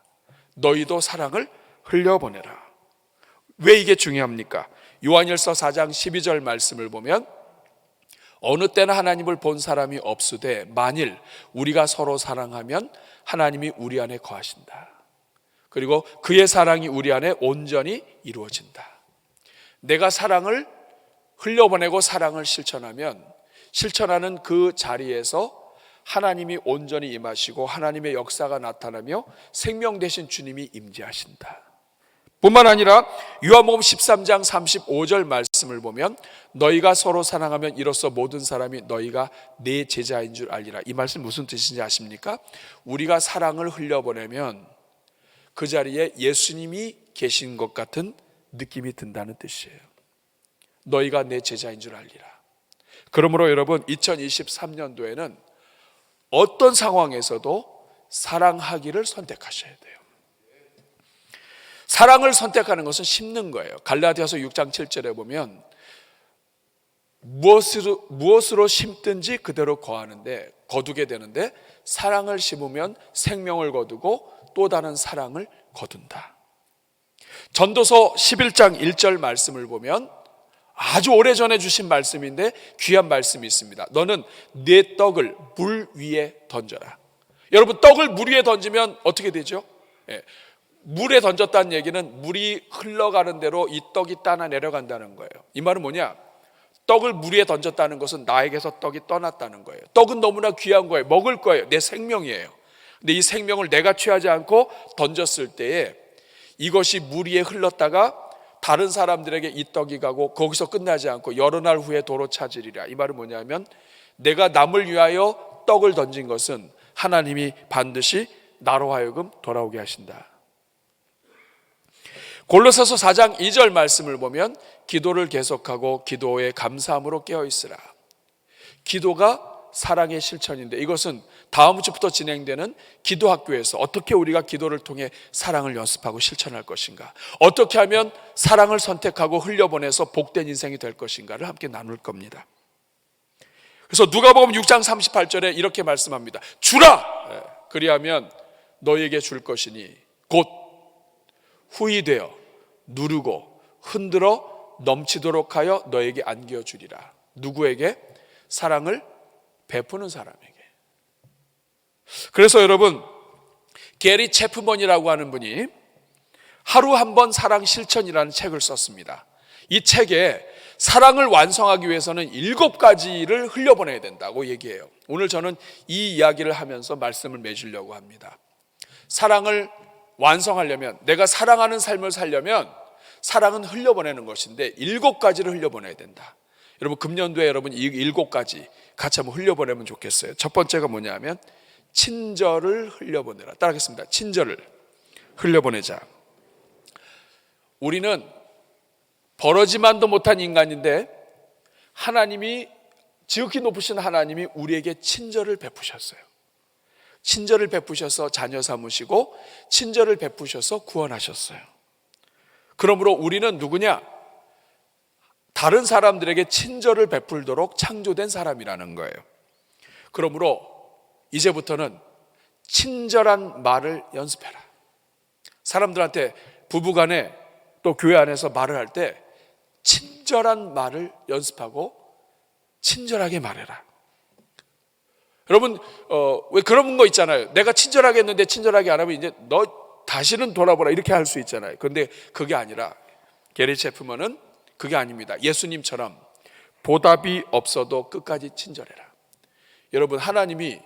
너희도 사랑을 흘려보내라. 왜 이게 중요합니까? 요한일서 4장 12절 말씀을 보면 어느 때나 하나님을 본 사람이 없으되 만일 우리가 서로 사랑하면 하나님이 우리 안에 거하신다. 그리고 그의 사랑이 우리 안에 온전히 이루어진다. 내가 사랑을 흘려보내고 사랑을 실천하는 그 자리에서 하나님이 온전히 임하시고 하나님의 역사가 나타나며 생명 되신 주님이 임재하신다. 뿐만 아니라 요한복음 13장 35절 말씀을 보면 너희가 서로 사랑하면 이로써 모든 사람이 너희가 내 제자인 줄 알리라. 이 말씀 무슨 뜻인지 아십니까? 우리가 사랑을 흘려보내면 그 자리에 예수님이 계신 것 같은 느낌이 든다는 뜻이에요. 너희가 내 제자인 줄 알리라. 그러므로 여러분 2023년도에는 어떤 상황에서도 사랑하기를 선택하셔야 돼요. 사랑을 선택하는 것은 심는 거예요. 갈라디아서 6장 7절에 보면 무엇으로 심든지 그대로 거두게 되는데 사랑을 심으면 생명을 거두고 또 다른 사랑을 거둔다. 전도서 11장 1절 말씀을 보면 아주 오래전에 주신 말씀인데 귀한 말씀이 있습니다. 너는 네 떡을 물 위에 던져라. 여러분, 떡을 물 위에 던지면 어떻게 되죠? 물에 던졌다는 얘기는 물이 흘러가는 대로 이 떡이 따라 내려간다는 거예요. 이 말은 뭐냐? 떡을 물 위에 던졌다는 것은 나에게서 떡이 떠났다는 거예요. 떡은 너무나 귀한 거예요. 먹을 거예요. 내 생명이에요. 근데 이 생명을 내가 취하지 않고 던졌을 때에 이것이 물 위에 흘렀다가 다른 사람들에게 이 떡이 가고 거기서 끝나지 않고 여러 날 후에 도로 찾으리라. 이 말은 뭐냐면 내가 남을 위하여 떡을 던진 것은 하나님이 반드시 나로 하여금 돌아오게 하신다. 골로새서 4장 2절 말씀을 보면 기도를 계속하고 기도에 감사함으로 깨어있으라. 기도가 사랑의 실천인데 이것은 다음 주부터 진행되는 기도학교에서 어떻게 우리가 기도를 통해 사랑을 연습하고 실천할 것인가, 어떻게 하면 사랑을 선택하고 흘려보내서 복된 인생이 될 것인가를 함께 나눌 겁니다. 그래서 누가복음 6장 38절에 이렇게 말씀합니다. 주라! 그리하면 너희에게 줄 것이니 곧 후히되어 누르고 흔들어 넘치도록 하여 너에게 안겨주리라. 누구에게? 사랑을 베푸는 사람에게. 그래서 여러분, 게리 체프먼이라고 하는 분이 하루 한 번 사랑 실천이라는 책을 썼습니다. 이 책에 사랑을 완성하기 위해서는 7가지를 흘려보내야 된다고 얘기해요. 오늘 저는 이 이야기를 하면서 말씀을 맺으려고 합니다. 사랑을 완성하려면, 내가 사랑하는 삶을 살려면 사랑은 흘려보내는 것인데 7가지를 흘려보내야 된다. 여러분, 금년도에 여러분 이 7가지 같이 한번 흘려보내면 좋겠어요. 첫 번째가 뭐냐면 친절을 흘려보내라. 따라하겠습니다. 친절을 흘려보내자. 우리는 버러지만도 못한 인간인데 하나님이, 지극히 높으신 하나님이 우리에게 친절을 베푸셨어요. 친절을 베푸셔서 자녀 삼으시고 친절을 베푸셔서 구원하셨어요. 그러므로 우리는 누구냐? 다른 사람들에게 친절을 베풀도록 창조된 사람이라는 거예요. 그러므로 이제부터는 친절한 말을 연습해라. 사람들한테 부부간에 또 교회 안에서 말을 할 때 친절한 말을 연습하고 친절하게 말해라. 여러분, 왜 그런 거 있잖아요. 내가 친절하게 했는데 친절하게 안 하면 이제 너 다시는 돌아보라 이렇게 할 수 있잖아요. 그런데 그게 아니라 게리 체프먼은 그게 아닙니다. 예수님처럼 보답이 없어도 끝까지 친절해라. 여러분, 하나님이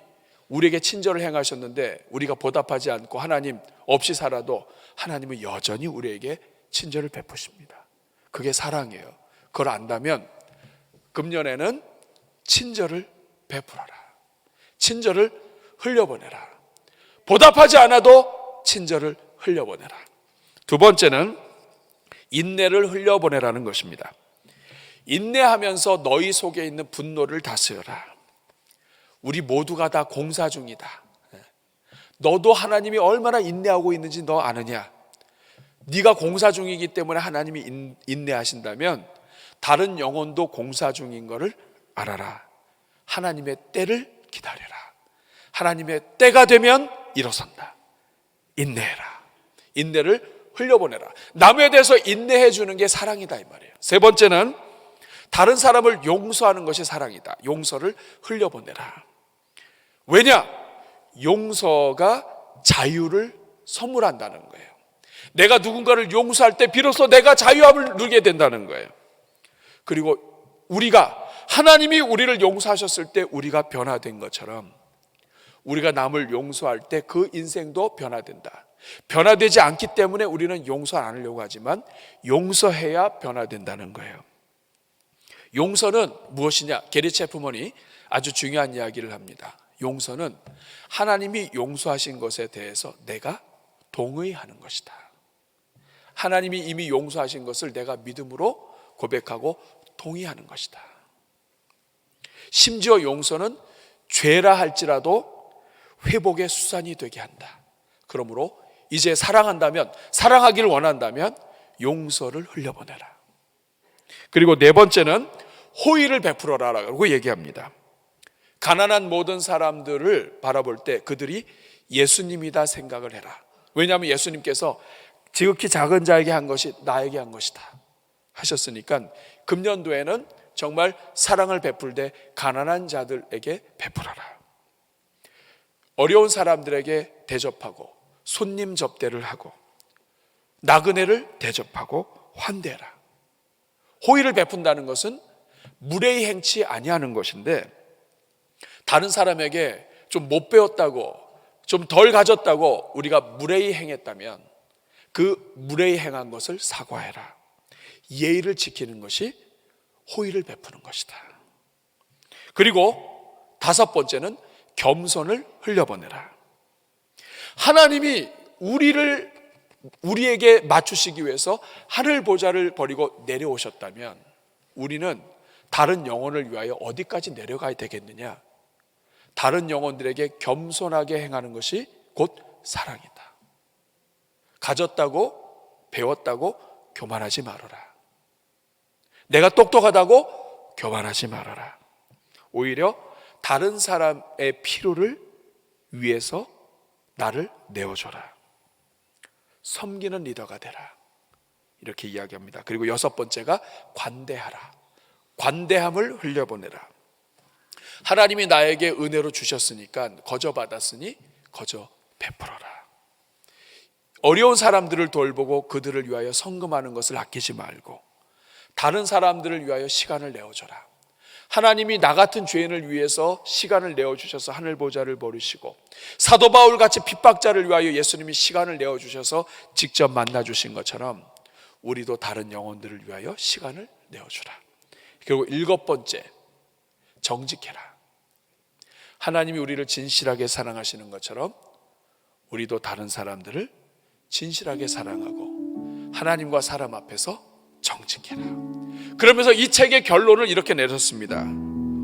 우리에게 친절을 행하셨는데 우리가 보답하지 않고 하나님 없이 살아도 하나님은 여전히 우리에게 친절을 베푸십니다. 그게 사랑이에요. 그걸 안다면 금년에는 친절을 베풀어라. 친절을 흘려보내라. 보답하지 않아도 친절을 흘려보내라. 두 번째는 인내를 흘려보내라는 것입니다. 인내하면서 너희 속에 있는 분노를 다스려라. 우리 모두가 다 공사 중이다. 너도 하나님이 얼마나 인내하고 있는지 너 아느냐? 네가 공사 중이기 때문에 하나님이 인내하신다면 다른 영혼도 공사 중인 것을 알아라. 하나님의 때를 기다려라. 하나님의 때가 되면 일어선다. 인내해라. 인내를 흘려보내라. 남에 대해서 인내해 주는 게 사랑이다 이 말이에요. 세 번째는 다른 사람을 용서하는 것이 사랑이다. 용서를 흘려보내라. 왜냐? 용서가 자유를 선물한다는 거예요. 내가 누군가를 용서할 때 비로소 내가 자유함을 누리게 된다는 거예요. 그리고 우리가 하나님이 우리를 용서하셨을 때 우리가 변화된 것처럼 우리가 남을 용서할 때 그 인생도 변화된다. 변화되지 않기 때문에 우리는 용서 안 하려고 하지만 용서해야 변화된다는 거예요. 용서는 무엇이냐? 게리 체프먼이 아주 중요한 이야기를 합니다. 용서는 하나님이 용서하신 것에 대해서 내가 동의하는 것이다. 하나님이 이미 용서하신 것을 내가 믿음으로 고백하고 동의하는 것이다. 심지어 용서는 죄라 할지라도 회복의 수단이 되게 한다. 그러므로 이제 사랑한다면, 사랑하기를 원한다면 용서를 흘려보내라. 그리고 네 번째는 호의를 베풀어라라고 얘기합니다. 가난한 모든 사람들을 바라볼 때 그들이 예수님이다 생각을 해라. 왜냐하면 예수님께서 지극히 작은 자에게 한 것이 나에게 한 것이다 하셨으니까 금년도에는 정말 사랑을 베풀 때 가난한 자들에게 베풀어라. 어려운 사람들에게 대접하고 손님 접대를 하고 나그네를 대접하고 환대해라. 호의를 베푼다는 것은 무례히 행치 아니하는 것인데 다른 사람에게 좀 못 배웠다고 좀 덜 가졌다고 우리가 무례히 행했다면 그 무례히 행한 것을 사과해라. 예의를 지키는 것이 호의를 베푸는 것이다. 그리고 다섯 번째는 겸손을 흘려보내라. 하나님이 우리에게 맞추시기 위해서 하늘 보좌를 버리고 내려오셨다면 우리는 다른 영혼을 위하여 어디까지 내려가야 되겠느냐? 다른 영혼들에게 겸손하게 행하는 것이 곧 사랑이다. 가졌다고 배웠다고 교만하지 말아라. 내가 똑똑하다고 교만하지 말아라. 오히려 다른 사람의 필요를 위해서 나를 내어줘라. 섬기는 리더가 되라. 이렇게 이야기합니다. 그리고 여섯 번째가 관대하라. 관대함을 흘려보내라. 하나님이 나에게 은혜로 주셨으니까 거저 받았으니 거저 베풀어라. 어려운 사람들을 돌보고 그들을 위하여 헌금하는 것을 아끼지 말고 다른 사람들을 위하여 시간을 내어줘라. 하나님이 나 같은 죄인을 위해서 시간을 내어주셔서 하늘 보좌를 버리시고 사도 바울 같이 핍박자를 위하여 예수님이 시간을 내어주셔서 직접 만나주신 것처럼 우리도 다른 영혼들을 위하여 시간을 내어주라. 그리고 일곱 번째, 정직해라. 하나님이 우리를 진실하게 사랑하시는 것처럼 우리도 다른 사람들을 진실하게 사랑하고 하나님과 사람 앞에서 정직해라. 그러면서 이 책의 결론을 이렇게 내렸습니다.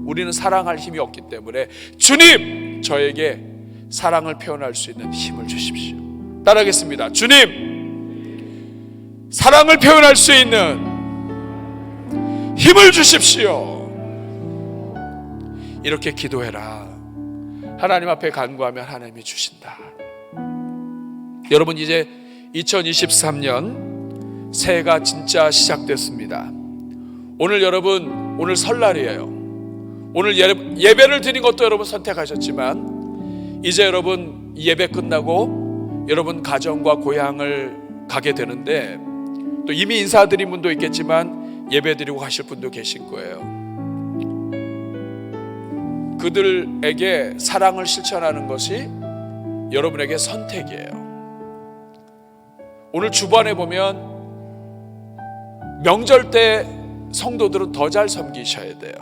우리는 사랑할 힘이 없기 때문에 주님, 저에게 사랑을 표현할 수 있는 힘을 주십시오. 따라하겠습니다. 주님, 사랑을 표현할 수 있는 힘을 주십시오. 이렇게 기도해라. 하나님 앞에 간구하면 하나님이 주신다. 여러분, 이제 2023년 새해가 진짜 시작됐습니다. 오늘 여러분, 오늘 설날이에요. 오늘 예배를 드린 것도 여러분 선택하셨지만 이제 여러분 예배 끝나고 여러분 가정과 고향을 가게 되는데 또 이미 인사드린 분도 있겠지만 예배 드리고 가실 분도 계실 거예요. 그들에게 사랑을 실천하는 것이 여러분에게 선택이에요. 오늘 주반에 보면 명절 때 성도들은 더 잘 섬기셔야 돼요.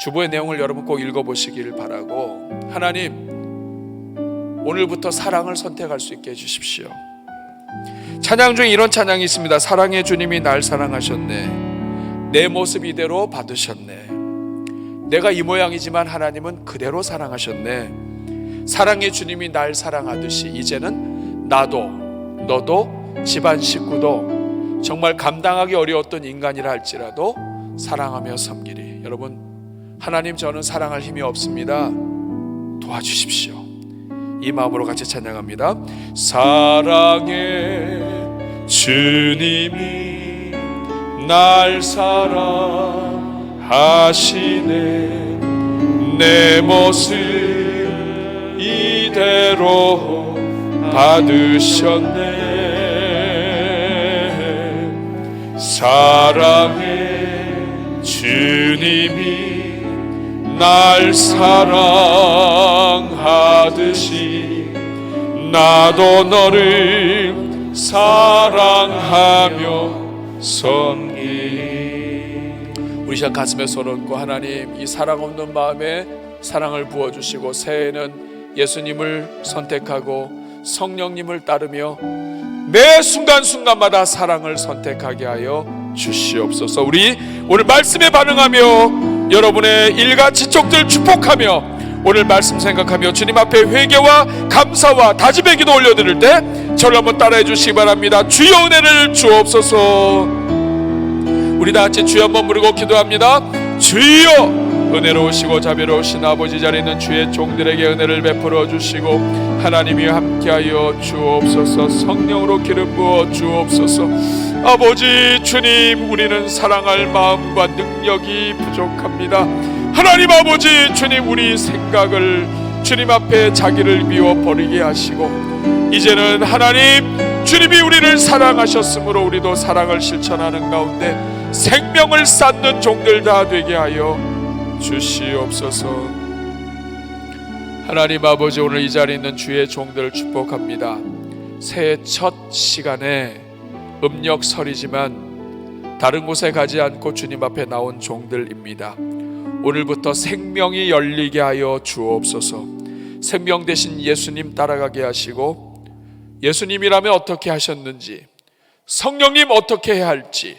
주보의 내용을 여러분 꼭 읽어보시길 바라고, 하나님 오늘부터 사랑을 선택할 수 있게 해주십시오. 찬양 중에 이런 찬양이 있습니다. 사랑의 주님이 날 사랑하셨네. 내 모습 이대로 받으셨네. 내가 이 모양이지만 하나님은 그대로 사랑하셨네. 사랑의 주님이 날 사랑하듯이 이제는 나도 너도 집안 식구도 정말 감당하기 어려웠던 인간이라 할지라도 사랑하며 섬기리. 여러분, 하나님 저는 사랑할 힘이 없습니다. 도와주십시오. 이 마음으로 같이 찬양합니다. 사랑의 주님이 날 사랑하시네. 내 모습 이대로 받으셨네. 사랑의 주님이 날 사랑하듯이 나도 너를 사랑하며 섬기. 우리 시간 가슴에 손 얹고 하나님, 이 사랑 없는 마음에 사랑을 부어주시고 새해에는 예수님을 선택하고 성령님을 따르며 매 순간순간마다 사랑을 선택하게 하여 주시옵소서. 우리 오늘 말씀에 반응하며 여러분의 일가 지족들 축복하며 오늘 말씀 생각하며 주님 앞에 회개와 감사와 다짐의 기도 올려드릴 때 저를 한번 따라해 주시기 바랍니다. 주여 은혜를 주옵소서. 우리 다 같이 주여 한번 부르고 기도합니다. 주여, 은혜로우시고 자비로우신 아버지, 자리에 있는 주의 종들에게 은혜를 베풀어 주시고 하나님이 함께하여 주옵소서. 성령으로 기름 부어 주옵소서. 아버지 주님, 우리는 사랑할 마음과 능력이 부족합니다. 하나님 아버지 주님, 우리 생각을 주님 앞에 자기를 비워 버리게 하시고 이제는 하나님 주님이 우리를 사랑하셨으므로 우리도 사랑을 실천하는 가운데 생명을 쌓는 종들 다 되게 하여 주시옵소서. 하나님 아버지, 오늘 이 자리에 있는 주의 종들을 축복합니다. 새해 첫 시간에 음력설이지만 다른 곳에 가지 않고 주님 앞에 나온 종들입니다. 오늘부터 생명이 열리게 하여 주옵소서. 생명 대신 예수님 따라가게 하시고 예수님이라면 어떻게 하셨는지, 성령님 어떻게 해야 할지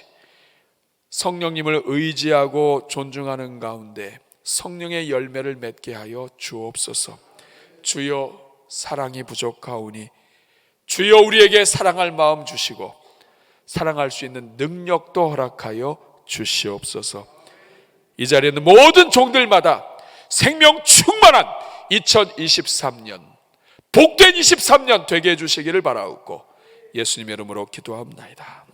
성령님을 의지하고 존중하는 가운데 성령의 열매를 맺게 하여 주옵소서. 주여, 사랑이 부족하오니 주여 우리에게 사랑할 마음 주시고 사랑할 수 있는 능력도 허락하여 주시옵소서. 이 자리에 있는 모든 종들마다 생명 충만한 2023년, 복된 23년 되게 해주시기를 바라옵고 예수님의 이름으로 기도합니다.